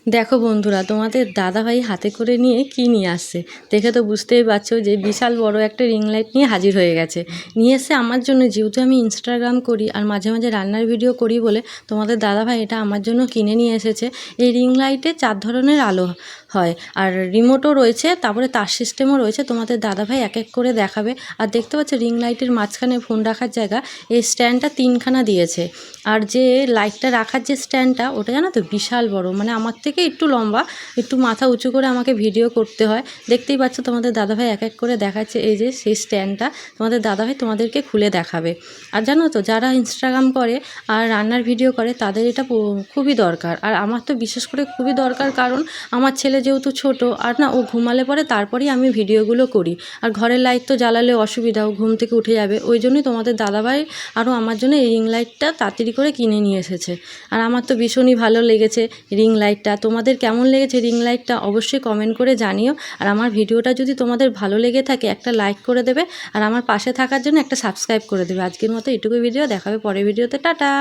দেখো বন্ধুরা, তোমাদের দাদাভাই হাতে করে নিয়ে কি নিয়ে আসছে দেখে তো বুঝতেই পারছো যে বিশাল বড় একটা রিং লাইট নিয়ে হাজির হয়ে গেছে। নিয়ে এসে আমার জন্য, যেহেতু আমি ইনস্টাগ্রাম করি আর মাঝে মাঝে রান্নার ভিডিও করি বলে তোমাদের দাদাভাই এটা আমার জন্য কিনে নিয়ে এসেছে। এই রিং লাইটে 4 ধরনের আলো হয় আর রিমোটও রয়েছে, তারপরে তার সিস্টেমও রয়েছে। তোমাদের দাদাভাই এক এক করে দেখাবে। আর দেখতে পাচ্ছ রিং লাইটের মাঝখানে ফোন রাখার জায়গা, এই স্ট্যান্ডটা 3খানা দিয়েছে। আর যে লাইটটা রাখার যে স্ট্যান্ডটা, ওটা জানো তো বিশাল বড়, মানে আমার থেকে একটু লম্বা, একটু মাথা উঁচু করে আমাকে ভিডিও করতে হয়। দেখতেই পাচ্ছ তোমাদের দাদাভাই এক এক করে দেখাচ্ছে। এই যে সেই স্ট্যান্ডটা তোমাদের দাদাভাই তোমাদেরকে খুলে দেখাবে। আর জানো তো, যারা ইনস্টাগ্রাম করে আর রান্নার ভিডিও করে তাদের এটা খুবই দরকার। আর আমার তো বিশেষ করে খুবই দরকার, কারণ আমার ছেলে যেহেতু ছোট, আর না ও ঘুমালে পরে তারপরেই আমি ভিডিওগুলো করি। আর ঘরের লাইট তো জ্বালালে অসুবিধা, ও ঘুম থেকে উঠে যাবে। ওই জন্যই তোমাদের দাদাভাই আরও আমার জন্য এই রিং লাইটটা তাড়াতাড়ি করে কিনে নিয়ে এসেছে। আর আমার তো ভীষণই ভালো লেগেছে রিং লাইটটা। তোমাদের কেমন লেগেছে রিং লাইটটা অবশ্যই কমেন্ট করে জানিও। আর আমার ভিডিওটা যদি তোমাদের ভালো লেগে থাকে একটা লাইক করে দেবে, আর আমার পাশে থাকার জন্য একটা সাবস্ক্রাইব করে দেবে। আজকের মতো এটুকু ভিডিও, দেখাবে পরের ভিডিওতে। টাটা।